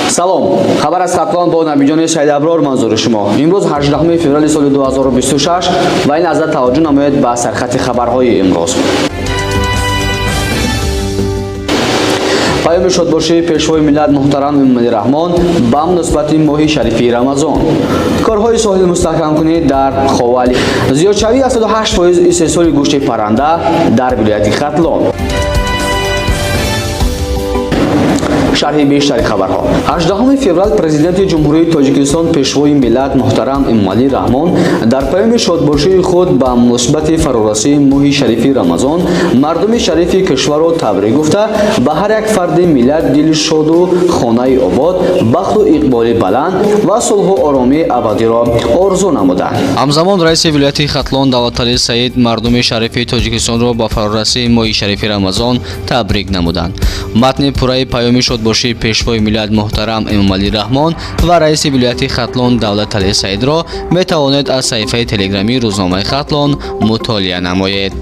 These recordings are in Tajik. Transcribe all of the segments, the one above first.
салом, хабар аз Хатлон бо Набиҷони Саидаброр манзури шумо. Имрӯз 18 феврали соли 2026 ва ин аза таваҷҷӯҳ намоед ба сархати хабарҳои имрӯз. паёми шодбошии пешвои миллат муҳтарам Эмомалӣ Раҳмон ба муносибати моҳи шарифи Рамазон. Корҳои соҳилмустаҳкамкунӣ дар Ховали. Зиёдшавии 78% истеҳсоли гӯшти парранда дар вилояти Хатлон. шарҳи бештари хабарҳо. 18 феврал президенти ҷумҳурии Тоҷикистон пешвои миллат муҳтарам Эмомалӣ Раҳмон дар паёми шодбошии худ ба муносибати фарорасии моҳи шарифи Рамазон мардуми шарифи кишварро табрик гуфта, ба ҳар як фарди миллат дили шоду хонаи обод, бахту иқболи баланд ва сулҳу оромии абадиро орзу намуданд. ҳамзамон раиси вилояти Хатлон Давлаталӣ Саид мардуми шарифи Тоҷикистонро ба фарорасии моҳи шарифи Рамазон табрик намуданд. матни пурраи паёми шодбошии пешвои миллат муҳтарам Эмомалӣ Раҳмон ва раиси вилояти Хатлон Давлаталӣ Саидро метавонед аз саҳифаи телеграмии рӯзномаи Хатлон мутолиа намоед.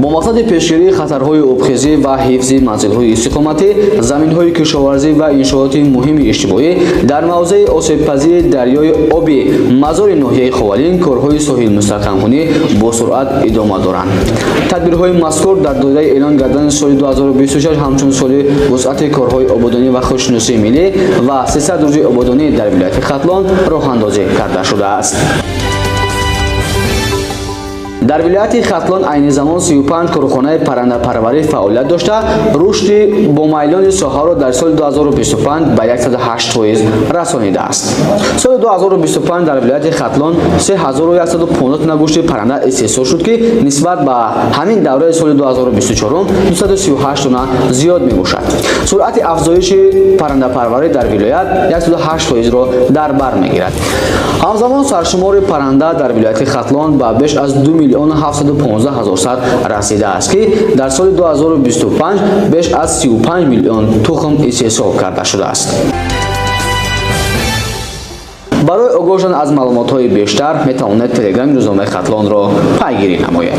бо мақсади пешгирии хатарҳои обхезӣ ва ҳифзи манзилҳои истиқоматӣ, заминҳои кишоварзӣ ва иншооти муҳими иҷтимоӣ дар мавзеи осебпазии дарёи оби мазори ноҳияи Ховалин корҳои соҳилмустаҳкамкунӣ бо суръат идома доранд. тадбирҳои мазкур дар доираи эълон гардани соли 2026 ҳамчун соли вусъати корҳои ободонӣ ва худшиносии миллӣ ва 300 рӯзи ободонӣ дар вилояти Хатлон роҳандозӣ карда шудааст. дар вилояти Хатлон айни замон 35 корхонаи паррандапарварӣ фаъолият дошта, рушди бо майлони соҳаро дар соли 2025 ба 108% расонидааст. соли 2025 дар вилояти Хатлон 3115 тонна гӯшти парранда истеҳсол шуд, ки нисбат ба ҳамин давраи соли 2024 238 тонна зиёд мебошад. суръати афзоиши паррандапарварӣ дар вилоят 108%-ро дар бар мегирад. ҳамзамон саршумори парранда дар вилояти Хатлон ба беш аз 2,715,000 сад расидааст, ки дар соли 2025 беш аз 35 миллион тухм истеҳсол карда шудааст. барои огоҳ шудан аз маълумотҳои бештар метавонед телеграми рӯзномаи Хатлонро пайгирӣ намоед.